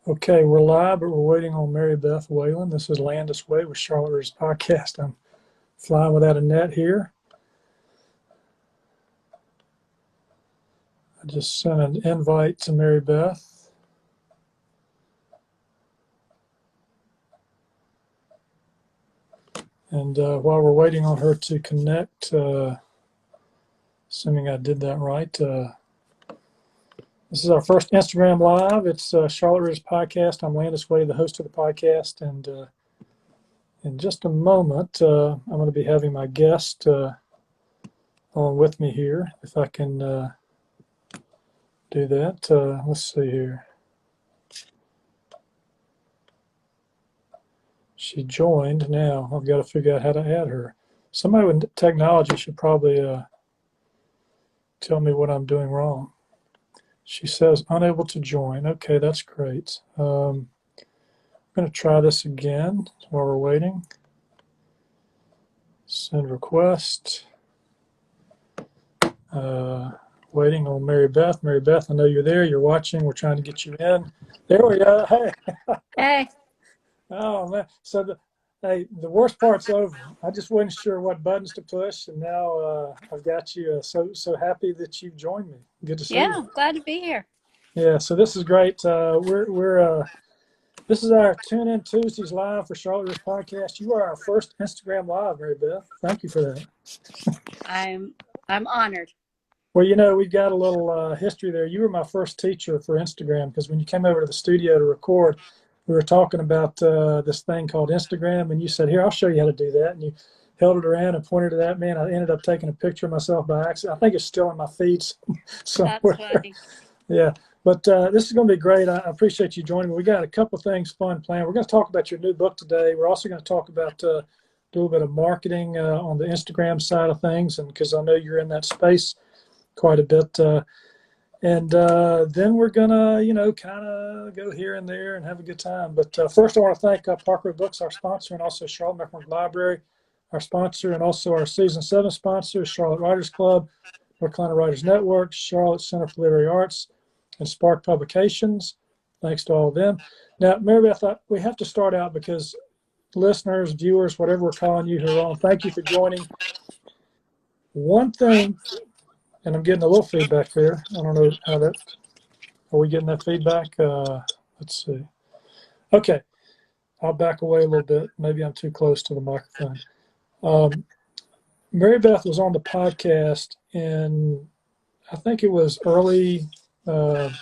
Okay, we're live, but we're waiting on Marybeth Whalen. This is Landis Wade with Charlotte's podcast. I'm flying without a net here. I just sent an invite to Marybeth. And while we're waiting on her to connect, assuming I did that right, this is our first Instagram Live. It's Charlotte's podcast. I'm Landis Wade, the host of the podcast. And in just a moment, I'm going to be having my guest on with me here, if I can do that. Let's see here. She joined. Now I've got to figure out how to add her. Somebody with technology should probably tell me what I'm doing wrong. She says unable to join. Okay, that's great. I'm going to try this again while we're waiting. Send request. Waiting on Marybeth. Marybeth, I know you're there. You're watching. We're trying to get you in. There we go. Hey. Hey. Oh man. So the worst part's over. I just wasn't sure what buttons to push, and now I've got you. So happy that you've joined me. Good to see you. Yeah, glad to be here. Yeah. So this is great. This is our Tune In Tuesdays live for Charlotte's podcast. You are our first Instagram live, Marybeth. Thank you for that. I'm honored. Well, you know, we've got a little history there. You were my first teacher for Instagram because when you came over to the studio to record, we were talking about this thing called Instagram, and you said, "Here, I'll show you how to do that." And you held it around and pointed to that. Man, I ended up taking a picture of myself by accident. I think it's still in my feed somewhere. That's funny. Yeah, but this is going to be great. I appreciate you joining me. We got a couple of things fun planned. We're going to talk about your new book today. We're also going to talk about a little bit of marketing on the Instagram side of things, and because I know you're in that space quite a bit. And then we're going to, kind of go here and there and have a good time. But first, I want to thank Parker Books, our sponsor, and also Charlotte Mecklenburg Library, our sponsor, and also our Season 7 sponsors, Charlotte Writers Club, North Carolina Writers Network, Charlotte Center for Literary Arts, and Spark Publications. Thanks to all of them. Now, Marybeth, we have to start out because listeners, viewers, whatever we're calling you who are on, thank you for joining. One thing, and I'm getting a little feedback there. I don't know how that, are we getting that feedback? Let's see. Okay, I'll back away a little bit. Maybe I'm too close to the microphone. Marybeth was on the podcast in, I think it was early, trying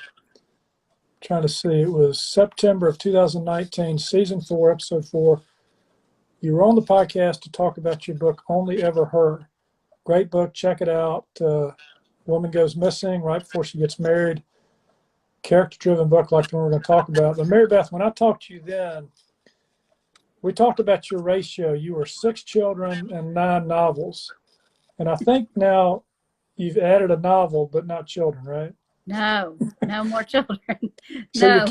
to see, it was September of 2019, season 4, episode 4. You were on the podcast to talk about your book, Only Ever Her. Great book, check it out. Woman goes missing right before she gets married. Character-driven book like the one we're going to talk about. But Marybeth, when I talked to you then, we talked about your ratio. You were 6 children and 9 novels. And I think now you've added a novel, but not children, right? No more children. So No.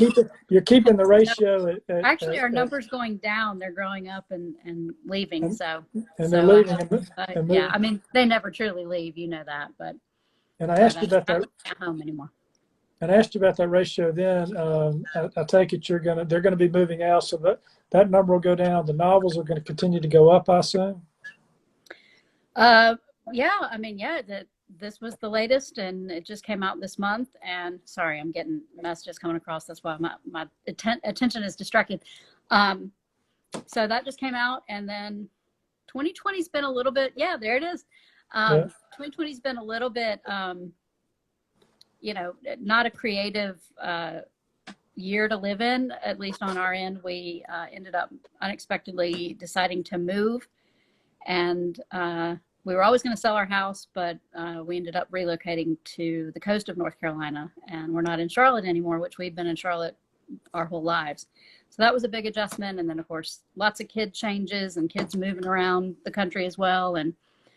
you're keeping the ratio. Actually, our number's going down. They're growing up and leaving. And they're leaving. Yeah, I mean, they never truly leave. You know that, but. And I asked you about that. At home anymore. And I asked you about that ratio then. I take it they're going to be moving out, so that number will go down. The novels are going to continue to go up, I assume. Yeah, I mean, this was the latest, and it just came out this month. And sorry, I'm getting messages coming across. That's why my attention is distracted. So that just came out, and then 2020's been a little bit. Yeah, there it is. 2020's been a little bit, not a creative year to live in, at least on our end. We ended up unexpectedly deciding to move, and we were always going to sell our house, but we ended up relocating to the coast of North Carolina, and we're not in Charlotte anymore, which we've been in Charlotte our whole lives. So that was a big adjustment. And then, of course, lots of kid changes and kids moving around the country as well. And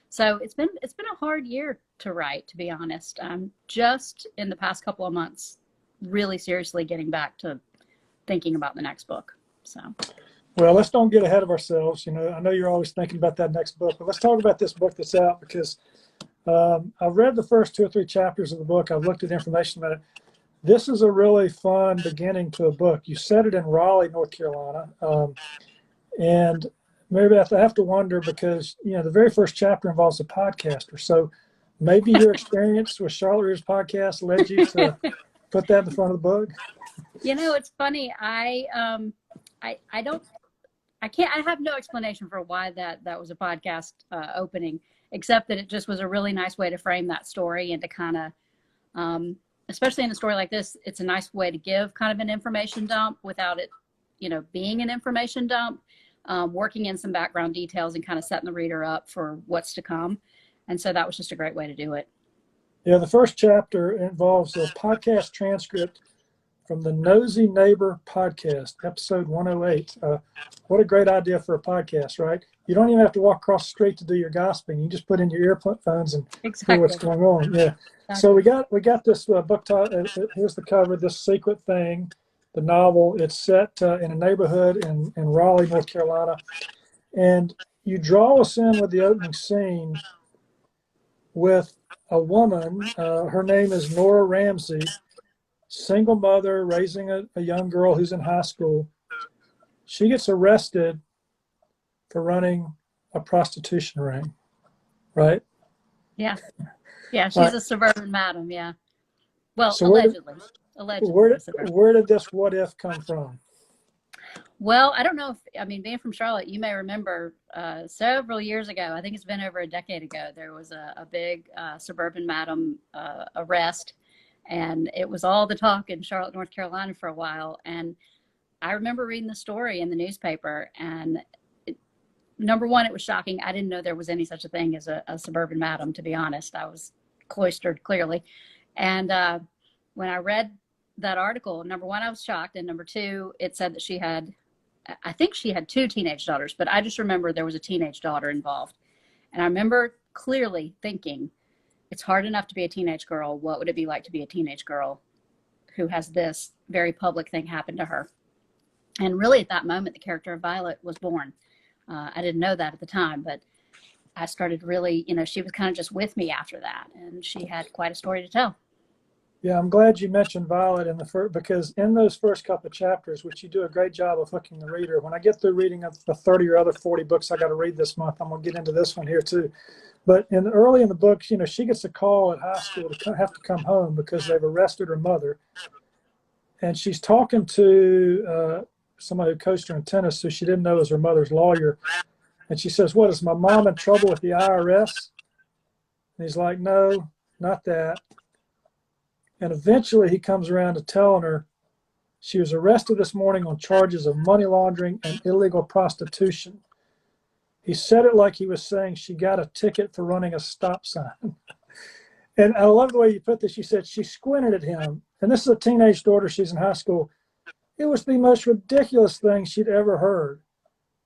so it's been a hard year to write, to be honest. I'm just in the past couple of months really seriously getting back to thinking about the next book. So, well, let's don't get ahead of ourselves. I know you're always thinking about that next book, but let's talk about this book that's out because I've read the first 2 or 3 chapters of the book. I've looked at information about it. this is a really fun beginning to a book. You set it in Raleigh, North Carolina. And Marybeth, I have to wonder because, the very first chapter involves a podcaster. So maybe your experience with Charlotte Reader's podcast led you to put that in the front of the book. It's funny. I have no explanation for why that was a podcast opening, except that it just was a really nice way to frame that story and to kind of, especially in a story like this, it's a nice way to give kind of an information dump without it, being an information dump, working in some background details and kind of setting the reader up for what's to come. And so that was just a great way to do it. Yeah, the first chapter involves a podcast transcript from the Nosy Neighbor podcast, episode 108. What a great idea for a podcast, right? You don't even have to walk across the street to do your gossiping. You just put in your earphones and hear what's going on. Yeah. Exactly. So we got this book title. Here's the cover. This Secret Thing, the novel. It's set in a neighborhood in Raleigh, North Carolina, and you draw us in with the opening scene with a woman. Her name is Nora Ramsey. Single mother raising a young girl who's in high school. She gets arrested for running a prostitution ring, right? Yeah. Yeah, she's a suburban madam, yeah. Well, so allegedly. Where did this what if come from? Well, I don't know being from Charlotte, you may remember several years ago, I think it's been over a decade ago, there was a big suburban madam arrest. And it was all the talk in Charlotte, North Carolina for a while. And I remember reading the story in the newspaper. And number one, it was shocking. I didn't know there was any such a thing as a suburban madam, to be honest. I was cloistered, clearly. And when I read that article, number one, I was shocked. And number two, it said that I think she had 2 teenage daughters. But I just remember there was a teenage daughter involved. And I remember clearly thinking, it's hard enough to be a teenage girl. What would it be like to be a teenage girl who has this very public thing happen to her? And really at that moment, the character of Violet was born. I didn't know that at the time, but I started really, she was kind of just with me after that. And she had quite a story to tell. Yeah, I'm glad you mentioned Violet because in those first couple of chapters, which you do a great job of hooking the reader, when I get through reading the 30 or other 40 books I got to read this month, I'm going to get into this one here too. But early in the book, she gets a call at high school to have to come home because they've arrested her mother. And she's talking to somebody who coached her in tennis who she didn't know was her mother's lawyer. And she says, "What, is my mom in trouble with the IRS?" And he's like, "No, not that." And eventually he comes around to telling her she was arrested this morning on charges of money laundering and illegal prostitution. He said it like he was saying she got a ticket for running a stop sign. And I love the way you put this. She said she squinted at him. And this is a teenage daughter. She's in high school. It was the most ridiculous thing she'd ever heard.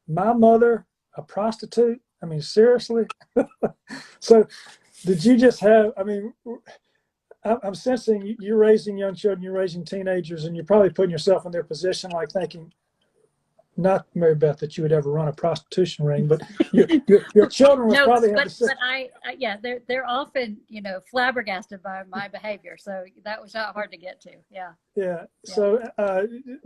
My mother, a prostitute? Seriously? So did you just have, I'm sensing you're raising young children, you're raising teenagers, and you're probably putting yourself in their position, like thinking, not Marybeth, that you would ever run a prostitution ring, but your children would probably have to say. But they're often, flabbergasted by my behavior. So that was not hard to get to. Yeah. Yeah. So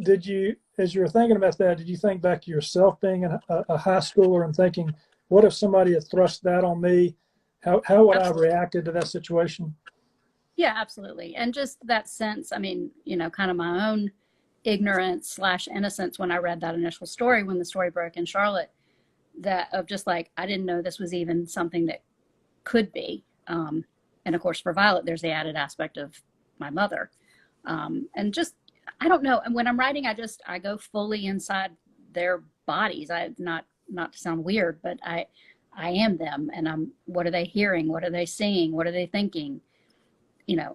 did you, as you were thinking about that, did you think back to yourself being a high schooler and thinking, what if somebody had thrust that on me? How would I have reacted to that situation? Yeah, absolutely. And just that sense, kind of my own ignorance / innocence when I read that initial story, when the story broke in Charlotte, that of just like, I didn't know this was even something that could be. And of course, for Violet, there's the added aspect of my mother. And just, I don't know. And when I'm writing, I go fully inside their bodies. Not to sound weird, but I am them. And what are they hearing? What are they seeing? What are they thinking?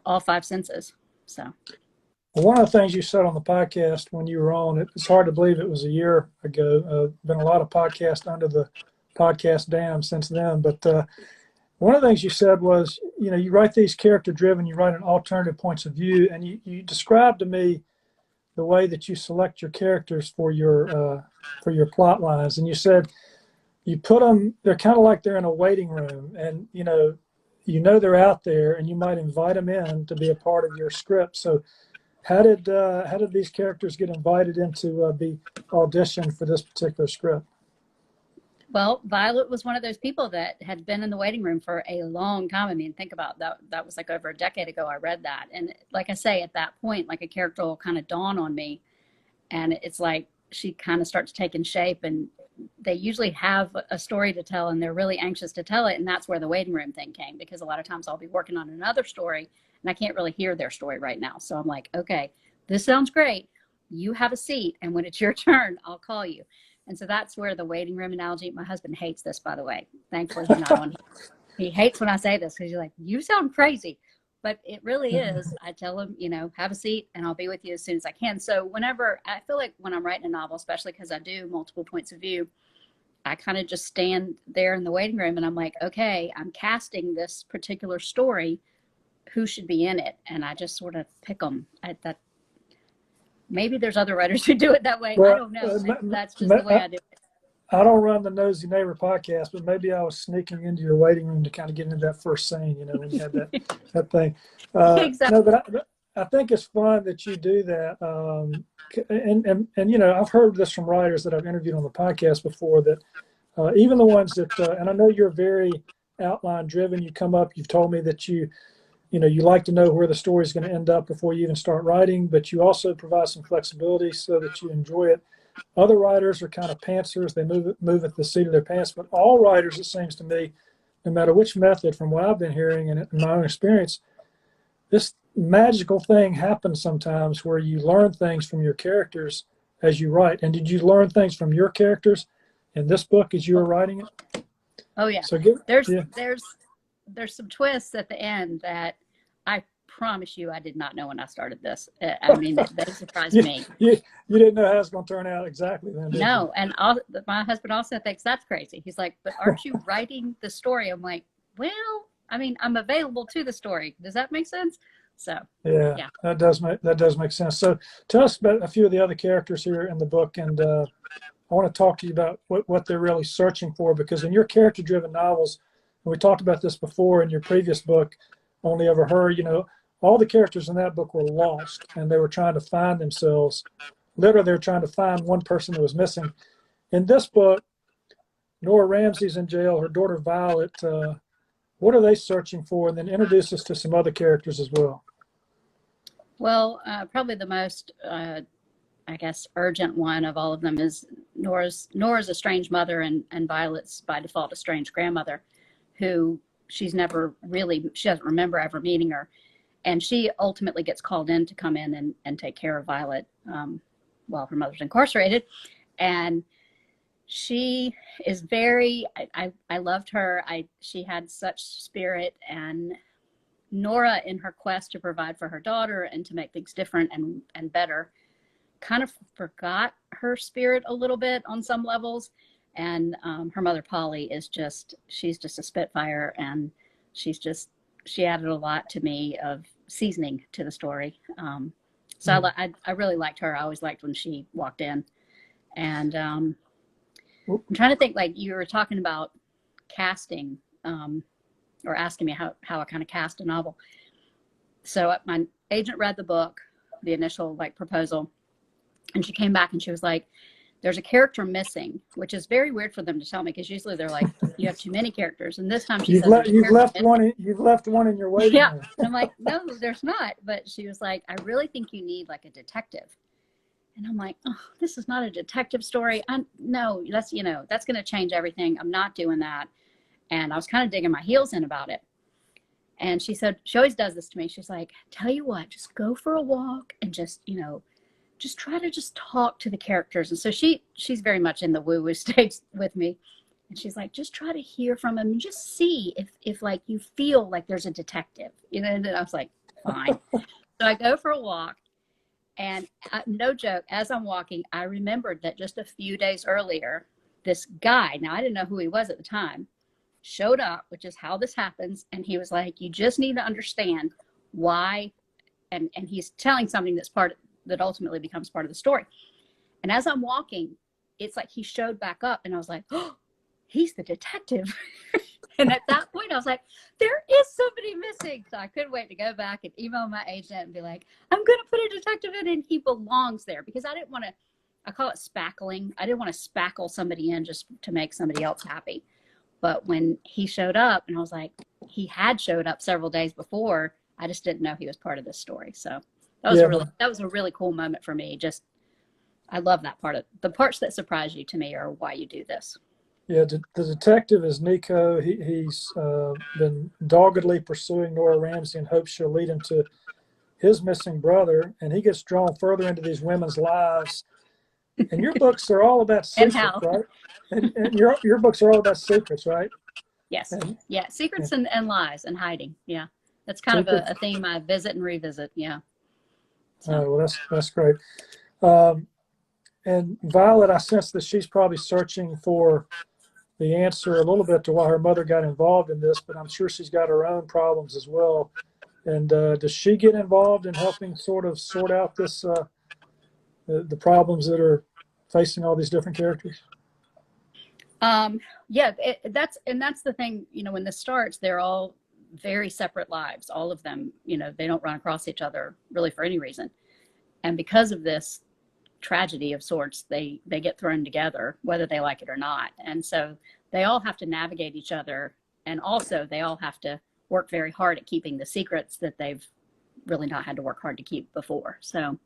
All 5 senses. So. One of the things you said on the podcast when you were on, it's hard to believe it was a year ago. Been a lot of podcasts under the podcast dam since then. But one of the things you said was, you write these character-driven, you write an alternative points of view, and you described to me the way that you select your characters for your plot lines. And you said you put them, they're kind of like they're in a waiting room, and they're out there, and you might invite them in to be a part of your script. So how did these characters get invited into be auditioned for this particular script? Well, Violet was one of those people that had been in the waiting room for a long time. I mean, think about that. That was like over a decade ago I read that. And like I say, at that point, like a character will kind of dawn on me. And it's like she kind of starts taking shape, and they usually have a story to tell and they're really anxious to tell it. And that's where the waiting room thing came, because a lot of times I'll be working on another story and I can't really hear their story right now. So I'm like, okay, this sounds great. You have a seat. And when it's your turn, I'll call you. And so that's where the waiting room analogy, my husband hates this, by the way. Thankfully, he's not on here. He hates when I say this because you're like, you sound crazy. But it really is. I tell him, have a seat and I'll be with you as soon as I can. So whenever, I feel like when I'm writing a novel, especially because I do multiple points of view, I kind of just stand there in the waiting room and I'm like, okay, I'm casting this particular story. Who should be in it? And I just sort of pick them at that. Maybe there's other writers who do it that way. Well, I don't know. That's just the way I do it. I don't run the Nosy Neighbor podcast, but maybe I was sneaking into your waiting room to kind of get into that first scene, when you had that thing. Exactly. No, but I think it's fun that you do that. And I've heard this from writers that I've interviewed on the podcast before, that even the ones that, and I know you're very outline driven, you come up, you've told me that you like to know where the story is going to end up before you even start writing, but you also provide some flexibility so that you enjoy it. Other writers are kind of pantsers. They move at the seat of their pants, but all writers, it seems to me, no matter which method, from what I've been hearing and in my own experience, this magical thing happens sometimes where you learn things from your characters as you write. And did you learn things from your characters in this book as you were writing it? Oh yeah. So there's some twists at the end that I promise you I did not know when I started this. I mean, they surprised me. You didn't know how it was going to turn out exactly then, did No, you? and my husband also thinks that's crazy. He's like, but aren't you writing the story? I'm like, well, I mean, I'm available to the story. Does that make sense? So yeah. That does make sense. So tell us about a few of the other characters here in the book, and I want to talk to you about what they're really searching for, because in your character-driven novels, and we talked about this before in your previous book, Only Ever Her, all the characters in that book were lost and they were trying to find themselves. Literally, they were trying to find one person that was missing. In this book, Nora Ramsey's in jail, her daughter Violet, what are they searching for? And then introduce us to some other characters as well. Well, probably the most, I guess, urgent one of all of them is Nora's estranged mother and Violet's, by default, estranged grandmother, who she doesn't remember ever meeting her. And she ultimately gets called in to come in and take care of Violet while her mother's incarcerated. And she is I loved her. She had such spirit, and Nora, in her quest to provide for her daughter and to make things different and better, kind of forgot her spirit a little bit on some levels. And her mother, Polly, she's just a spitfire, and she added a lot to me of seasoning to the story. I really liked her. I always liked when she walked in. And I'm trying to think, like you were talking about casting, or asking me how I kind of cast a novel. So my agent read the book, the initial proposal, and she came back and she was like, there's a character missing, which is very weird for them to tell me, because usually they're like, you have too many characters. And this time she said, you've left one in your waiting room. And I'm like, no, there's not. But she was like, I really think you need like a detective. And I'm like, oh, this is not a detective story. No, that's going to change everything. I'm not doing that. And I was kind of digging my heels in about it. And she said, she always does this to me. She's like, tell you what, just go for a walk and just try to just talk to the characters. And so she's very much in the woo-woo stage with me. And she's like, just try to hear from him and just see if like you feel like there's a detective, and I was like, fine. So I go for a walk, and no joke, as I'm walking, I remembered that just a few days earlier, this guy, now I didn't know who he was at the time, showed up, which is how this happens. And he was like, you just need to understand why. And he's telling something that ultimately becomes part of the story. And as I'm walking, it's like he showed back up, and I was like, oh, he's the detective. And at that point, I was like, there is somebody missing. So I couldn't wait to go back and email my agent and be like, I'm going to put a detective in and he belongs there, because I didn't want to, I call it spackling. I didn't want to spackle somebody in just to make somebody else happy. But when he showed up, and I was like, he had showed up several days before, I just didn't know he was part of this story. So that was that was a really cool moment for me. Just, I love that part of the parts that surprise you to me are why you do this. Yeah, the detective is Nico. He's been doggedly pursuing Nora Ramsey in hopes she'll lead him to his missing brother, and he gets drawn further into these women's lives. And your books are all about secrets, right? And your books are all about secrets, right? Yes. Yeah. Secrets and lies and hiding. Yeah. That's kind of a theme I visit and revisit. Yeah. So. Oh, well, that's great. And Violet, I sense that she's probably searching for the answer a little bit to why her mother got involved in this, but I'm sure she's got her own problems as well. And does she get involved in helping sort out this the problems that are facing all these different characters? Yeah, that's the thing. When this starts, they're all very separate lives. All of them, they don't run across each other really for any reason. And because of this tragedy of sorts, they get thrown together, whether they like it or not. And so they all have to navigate each other, and also they all have to work very hard at keeping the secrets that they've really not had to work hard to keep before. So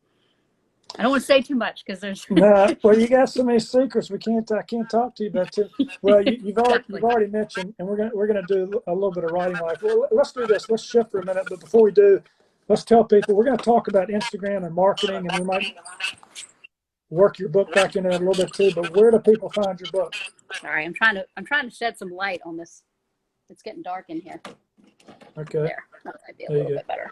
I don't want to say too much because there's well, you got so many secrets. I can't talk to you about it. Well, you've already mentioned, and we're gonna do a little bit of writing life. Well, let's do this. Let's shift for a minute, but before we do, let's tell people we're going to talk about Instagram and marketing, and we might work your book back into that a little bit too. But where do people find your book? Sorry, I'm trying to shed some light on this. It's getting dark in here. Okay. There, that might be a little bit better.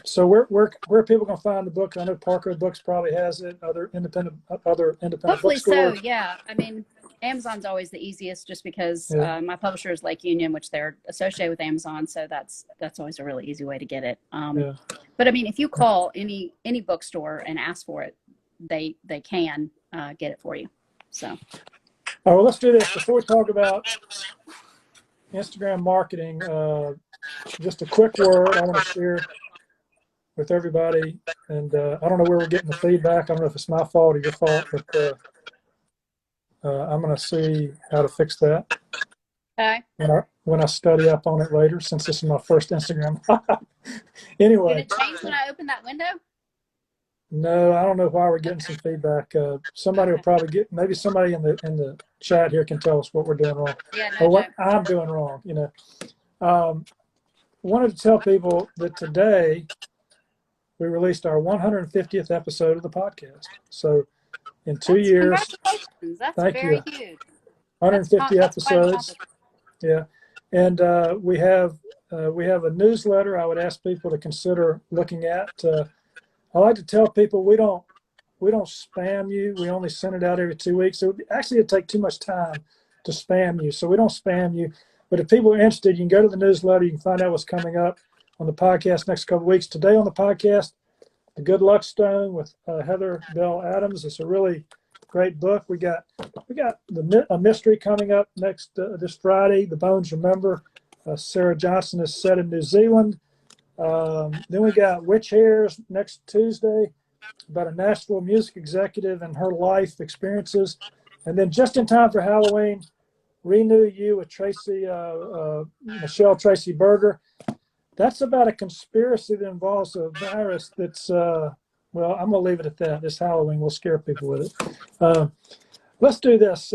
So where are people going to find the book? I know Parker Books probably has it. Other independent Hopefully bookstores. So, yeah. I mean, Amazon's always the easiest, just because my publisher is Lake Union, which they're associated with Amazon, so that's always a really easy way to get it. But I mean, if you call any bookstore and ask for it, they can get it for you. So. All right, well, let's do this before we talk about Instagram marketing. Just a quick word I want to share with everybody, and I don't know where we're getting the feedback. I don't know if it's my fault or your fault, but I'm going to see how to fix that. Okay. When I study up on it later, since this is my first Instagram. Anyway. Did it change when I opened that window? No, I don't know why we're getting some feedback. Somebody will probably maybe somebody in the chat here can tell us what we're doing wrong, or what I'm doing wrong. Wanted to tell people that today we released our 150th episode of the podcast. So in 2 years, that's thank very you. Huge. 150 episodes. Yeah, and we have a newsletter I would ask people to consider looking at. I like to tell people we don't spam you. We only send it out every 2 weeks. So it'd take too much time to spam you. So we don't spam you. But if people are interested, you can go to the newsletter. You can find out what's coming up on the podcast next couple of weeks. Today on the podcast, The Good Luck Stone with Heather Bell Adams. It's a really great book. We got a mystery coming up next this Friday. The Bones Remember. Sarah Johnson is set in New Zealand. Then we got Witch Hairs next Tuesday, about a Nashville music executive and her life experiences. And then just in time for Halloween, Renew You with Michelle Tracy Berger. That's about a conspiracy that involves a virus that's, well, I'm going to leave it at that. This Halloween, we'll scare people with it. Let's do this.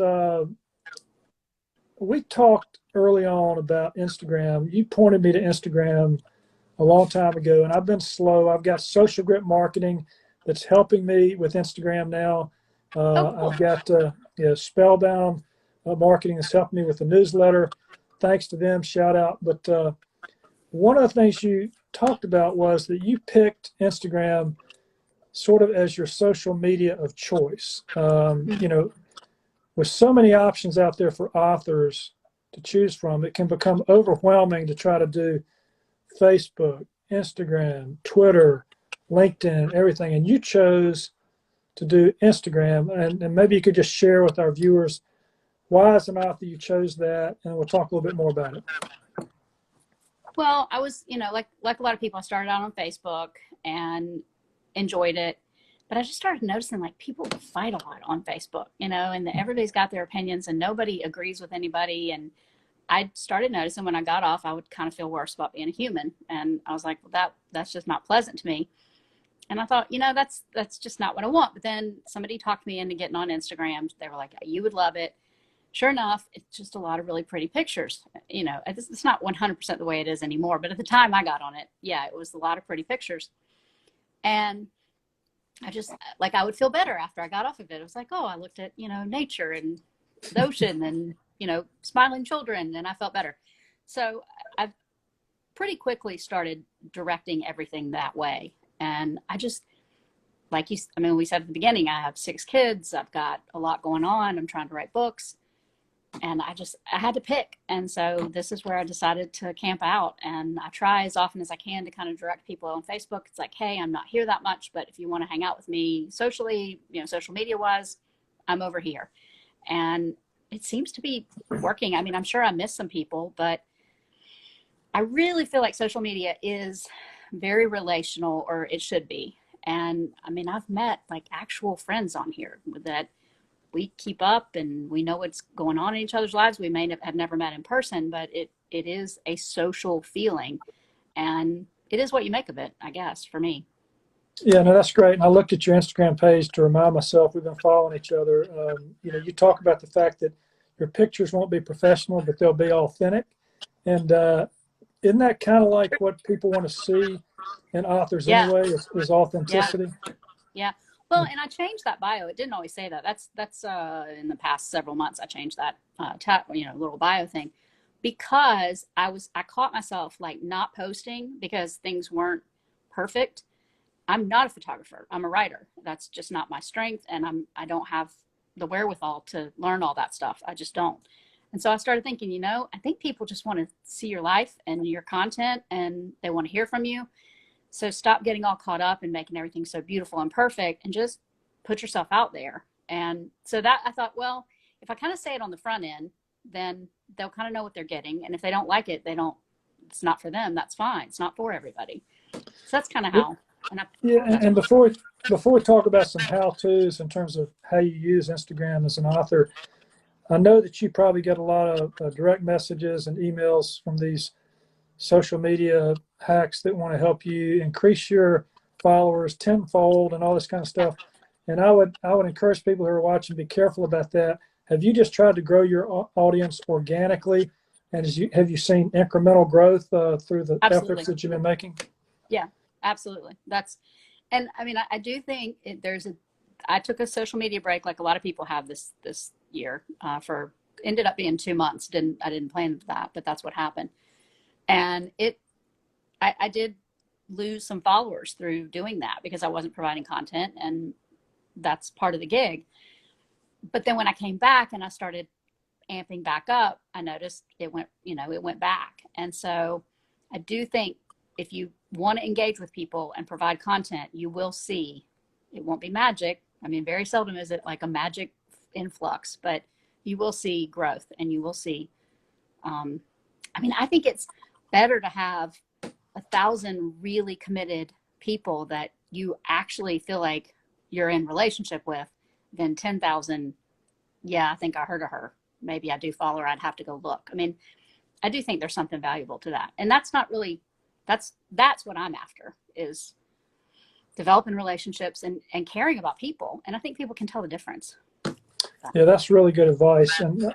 We talked early on about Instagram. You pointed me to Instagram a long time ago, and I've been slow. I've got Social Grip Marketing that's helping me with Instagram now. I've got Spellbound Marketing that's helping me with the newsletter. Thanks to them, shout out. But one of the things you talked about was that you picked Instagram sort of as your social media of choice. With so many options out there for authors to choose from, it can become overwhelming to try to do Facebook, Instagram, Twitter, LinkedIn, everything. And you chose to do Instagram. And maybe you could just share with our viewers why as an author you chose that, and we'll talk a little bit more about it. Well, I was, like a lot of people, I started out on Facebook and enjoyed it. But I just started noticing like people fight a lot on Facebook, and everybody's got their opinions and nobody agrees with anybody. And I started noticing when I got off, I would kind of feel worse about being a human. And I was like, well, that's just not pleasant to me. And I thought, that's just not what I want. But then somebody talked me into getting on Instagram. They were like, you would love it. Sure enough, it's just a lot of really pretty pictures. It's not 100% the way it is anymore. But at the time I got on it, yeah, it was a lot of pretty pictures. And I just, like, I would feel better after I got off of it. It was like, oh, I looked at, nature and the ocean and, smiling children, and I felt better. So I pretty quickly started directing everything that way. And I just, we said at the beginning, I have 6 kids. I've got a lot going on. I'm trying to write books. And I had to pick. And so this is where I decided to camp out. And I try as often as I can to kind of direct people on Facebook. It's like, hey, I'm not here that much, but if you want to hang out with me socially, social media wise, I'm over here. And it seems to be working. I mean, I'm sure I miss some people, but I really feel like social media is very relational, or it should be. And I've met like actual friends on here that we keep up and we know what's going on in each other's lives. We may have never met in person, but it is a social feeling, and it is what you make of it, I guess, for me. Yeah, no, that's great. And I looked at your Instagram page to remind myself we've been following each other. You talk about the fact that your pictures won't be professional, but they'll be authentic. And isn't that kind of like what people want to see in authors anyway, is authenticity? Yeah. Well, and I changed that bio. It didn't always say that. That's in the past several months I changed that little bio thing, because I caught myself like not posting because things weren't perfect. I'm not a photographer. I'm a writer. That's just not my strength, and I don't have the wherewithal to learn all that stuff. I just don't. And so I started thinking, I think people just want to see your life and your content, and they want to hear from you. So stop getting all caught up in making everything so beautiful and perfect, and just put yourself out there. And so that I thought, well, if I kind of say it on the front end, then they'll kind of know what they're getting. And if they don't like it, it's not for them. That's fine. It's not for everybody. So that's kind of how. And before we talk about some how-tos in terms of how you use Instagram as an author, I know that you probably get a lot of direct messages and emails from these social media hacks that want to help you increase your followers tenfold and all this kind of stuff. And I would encourage people who are watching, be careful about that. Have you just tried to grow your audience organically? And have you seen incremental growth through the efforts that you've been making? Yeah, absolutely. I do think I took a social media break like a lot of people have this year ended up being 2 months. I didn't plan for that, but that's what happened. And I did lose some followers through doing that because I wasn't providing content, and that's part of the gig. But then when I came back and I started amping back up, I noticed it went back. And so I do think if you want to engage with people and provide content, you will see, it won't be magic. Very seldom is it like a magic influx, but you will see growth, and you will see, I think it's better to have 1,000 really committed people that you actually feel like you're in relationship with than 10,000. Yeah, I think I heard of her. Maybe I do follow her. I'd have to go look. I do think there's something valuable to that. And that's not really, that's what I'm after, is developing relationships and caring about people. And I think people can tell the difference. Yeah, that's really good advice. And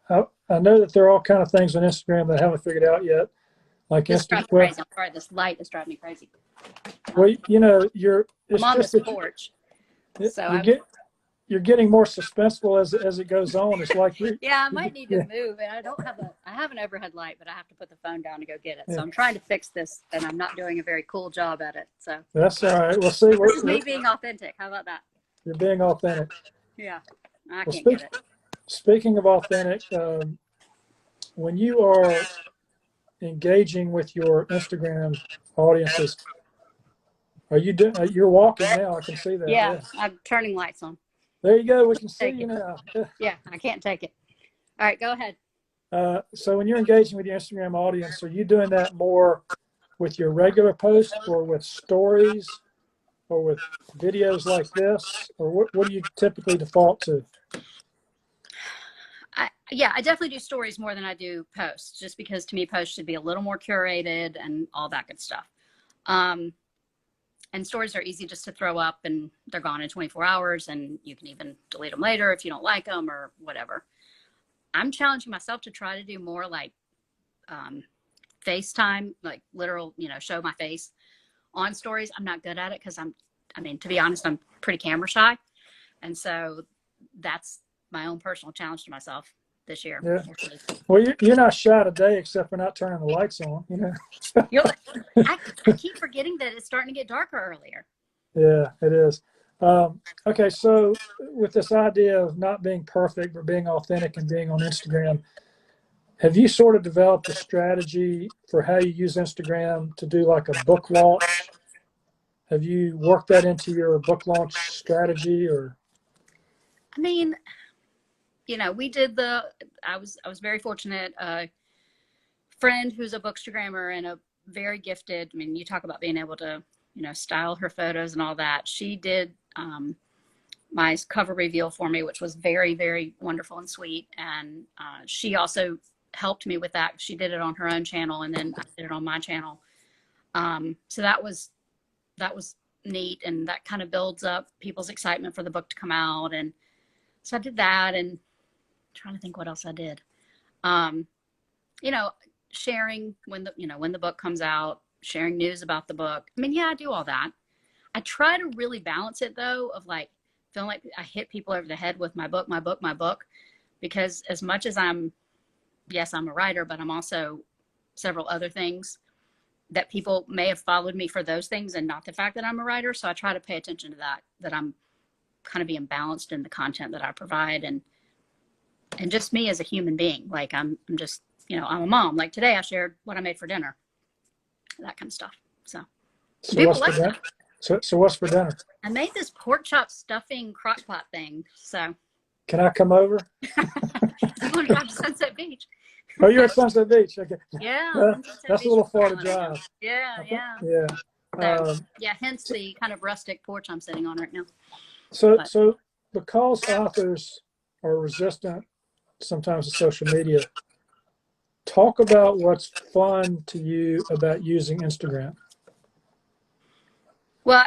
I know that there are all kind of things on Instagram that I haven't figured out yet. Like Instagram. Crazy. I'm sorry, this light is driving me crazy. Well, I'm on this porch. You're getting more suspenseful as it goes on. It's like I might need to move, and I have an overhead light, but I have to put the phone down to go get it. So I'm trying to fix this, and I'm not doing a very cool job at it. So that's all right. We'll see. This is me being authentic. How about that? You're being authentic. Yeah, I can't get it. Speaking of authentic, when you are engaging with your Instagram audiences, you're walking now? I can see that. Yeah, I'm turning lights on. There you go. We can see you now. Yeah, I can't take it. All right, go ahead. So when you're engaging with your Instagram audience, are you doing that more with your regular posts or with stories or with videos like this? Or what do you typically default to? Yeah, I definitely do stories more than I do posts, just because to me posts should be a little more curated and all that good stuff. Um, and stories are easy just to throw up and they're gone in 24 hours and you can even delete them later if you don't like them or whatever. I'm challenging myself to try to do more like um, FaceTime, like literal, show my face on stories. I'm not good at it because I mean, to be honest, I'm pretty camera shy. And so that's my own personal challenge to myself this year. Yeah. Well, you're not shy today, except for not turning the lights on. I keep forgetting that it's starting to get darker earlier. Yeah, it is. Okay, so with this idea of not being perfect but being authentic and being on Instagram, have you sort of developed a strategy for how you use Instagram to do like a book launch? Have you worked that into your book launch strategy or? I mean, we did I was very fortunate. Friend who's a bookstagrammer and a very gifted. I mean, you talk about being able to, style her photos and all that. She did my cover reveal for me, which was very, very wonderful and sweet. And she also helped me with that. She did it on her own channel, and then I did it on my channel. So that was neat, and that kind of builds up people's excitement for the book to come out. And so I did that, and I'm trying to think what else I did. Um, you know, Sharing when the book comes out, sharing news about the book. I mean, yeah, I do all that. I try to really balance it though, of like feeling like I hit people over the head with my book, my book, my book, because as much as yes, I'm a writer, but I'm also several other things that people may have followed me for those things and not the fact that I'm a writer. So I try to pay attention to that I'm kind of being balanced in the content that I provide, and just me as a human being. Like I'm just, I'm a mom. Like today I shared what I made for dinner, that kind of stuff. So people like that. So what's for dinner? I made this pork chop stuffing crock pot thing. So can I come over? You want to drive to Sunset Beach? Oh, you're at Sunset Beach. Okay. Yeah. That's a little far to drive. Yeah. Yeah. So, hence the kind of rustic porch I'm sitting on right now. So because authors are resistant sometimes to social media, talk about what's fun to you about using Instagram. Well,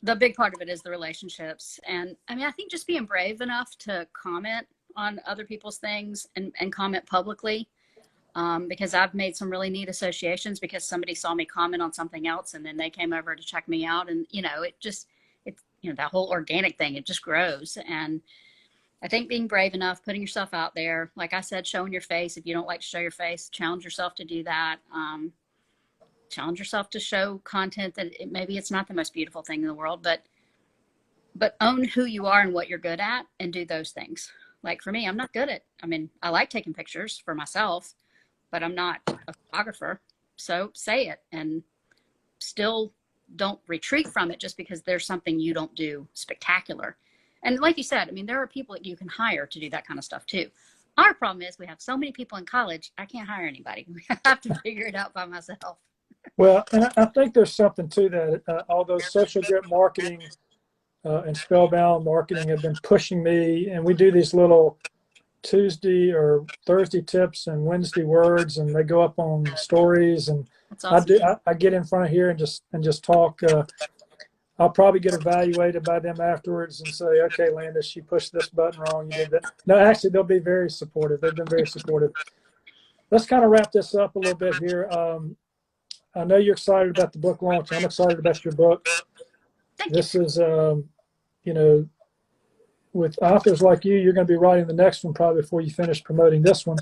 the big part of it is the relationships. And I think just being brave enough to comment on other people's things and comment publicly, because I've made some really neat associations because somebody saw me comment on something else and then they came over to check me out. And, it's that whole organic thing, it just grows. And I think being brave enough, putting yourself out there, like I said, showing your face. If you don't like to show your face, challenge yourself to do that. Challenge yourself to show content that maybe it's not the most beautiful thing in the world, but own who you are and what you're good at and do those things. Like for me, I'm not good at, I like taking pictures for myself, but I'm not a photographer. So say it and still don't retreat from it just because there's something you don't do spectacular. And like you said, there are people that you can hire to do that kind of stuff too. Our problem is we have so many people in college, I can't hire anybody. I have to figure it out by myself. Well, and I think there's something to that. Although social grip marketing and spellbound marketing have been pushing me, and we do these little Tuesday or Thursday tips and Wednesday words, and they go up on stories. And that's awesome. I get in front of here and just talk. I'll probably get evaluated by them afterwards and say, okay, Landis, you pushed this button wrong. You did that. No, actually, they'll be very supportive. They've been very supportive. Let's kind of wrap this up a little bit here. I know you're excited about the book launch. I'm excited about your book. This is, with authors like you're going to be writing the next one probably before you finish promoting this one.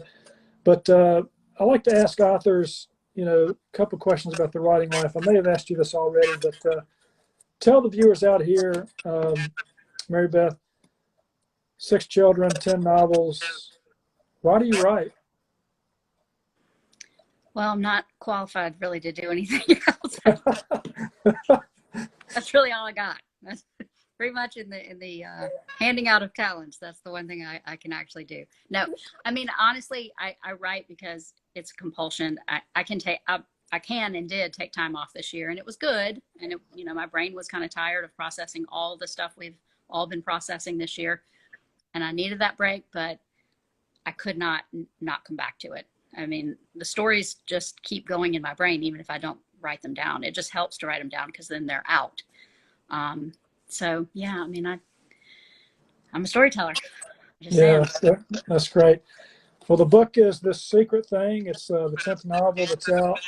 But I like to ask authors, a couple questions about their writing life. I may have asked you this already, but tell the viewers out here, Marybeth, 6 children, 10 novels. Why do you write? Well, I'm not qualified really to do anything else. That's really all I got. That's pretty much in the handing out of talents. That's the one thing I can actually do. No, I mean, honestly, I write because it's a compulsion. I can and did take time off this year, and it was good. And it, you know, my brain was kind of tired of processing all the stuff we've all been processing this year, and I needed that break, but I could not come back to it. I mean, the stories just keep going in my brain, even if I don't write them down. It just helps to write them down because then they're out. So yeah, I mean, I'm a storyteller. Yeah, that's great. Well, the book is This Secret Thing. It's the 10th novel that's out.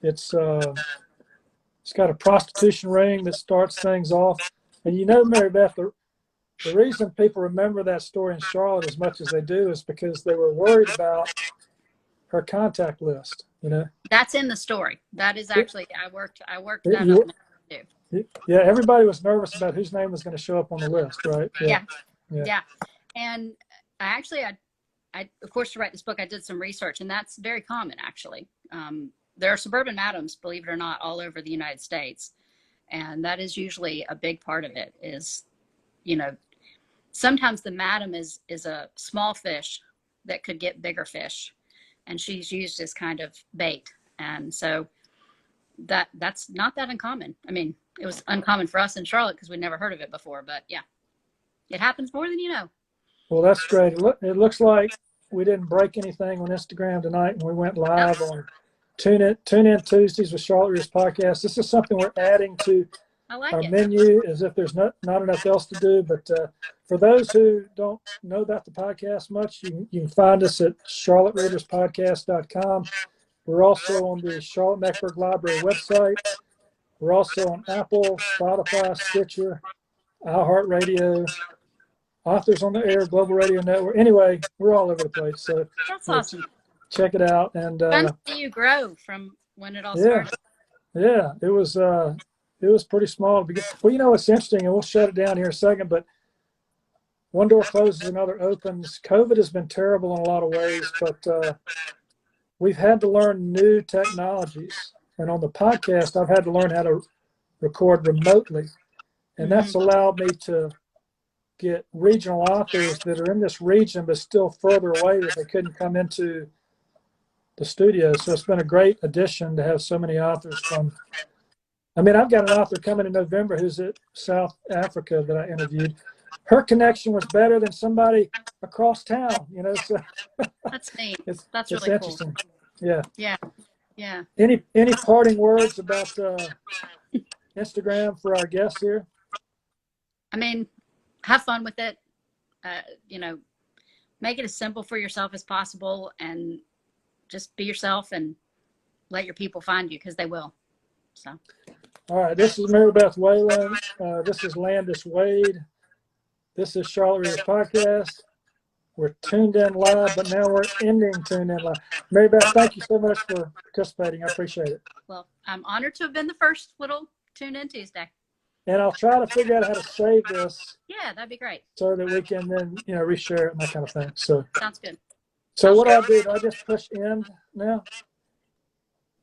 It's got a prostitution ring that starts things off. And you know, Marybeth, the reason people remember that story in Charlotte as much as they do is because they were worried about her contact list, you know. That's in the story. That is actually, I worked that up too. Yeah, everybody was nervous about whose name was going to show up on the list, right? Yeah. And I of course, to write this book, I did some research, and that's very common, actually. There are suburban madams, believe it or not, all over the United States. And that is usually a big part of it is, you know, sometimes the madam is a small fish that could get bigger fish, and she's used as kind of bait. And so that's not that uncommon. I mean, it was uncommon for us in Charlotte because we'd never heard of it before, but yeah, it happens more than you know. Well, that's great. It looks like we didn't break anything on Instagram tonight, and we went live on Tune In Tuesdays with Charlotte Readers Podcast. This is something we're adding to our menu as if there's not enough else to do. But for those who don't know about the podcast much, you can find us at charlottereaderspodcast.com. We're also on the Charlotte Mecklenburg Library website. We're also on Apple, Spotify, Stitcher, iHeartRadio, Authors on the Air, Global Radio Network. Anyway, we're all over the place. So that's awesome. Check it out. And fun to see you grow from when it all started. Yeah, it was pretty small. Well, you know, it's interesting, and we'll shut it down here in a second, but one door closes, another opens. COVID has been terrible in a lot of ways, but we've had to learn new technologies. And on the podcast, I've had to learn how to record remotely. And that's allowed me to get regional authors that are in this region but still further away that they couldn't come into the studio. So it's been a great addition to have so many authors from. I mean, I've got an author coming in November who's at South Africa that I interviewed. Her connection was better than somebody across town, you know. So that's neat. That's really interesting. Cool. Yeah. Yeah. Any parting words about Instagram for our guests here? I mean, have fun with it. You know, make it as simple for yourself as possible, and just be yourself and let your people find you, because they will. So. All right. This is Marybeth Whalen. This is Landis Wade. This is Charlotte Readers Podcast. We're tuned in live, but now we're ending tuned in live. Marybeth, thank you so much for participating. I appreciate it. Well, I'm honored to have been the first little Tune In Tuesday. And I'll try to figure out how to save this. Yeah, that'd be great. So that we can then, you know, reshare it and that kind of thing. So sounds good. So what I'll do I just push end now?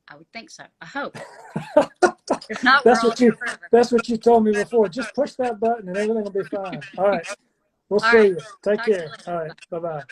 I would think so. I hope. If not, that's what you told me before. Just push that button and everything will be fine. All right. We'll see you. Take care. All right. Bye-bye.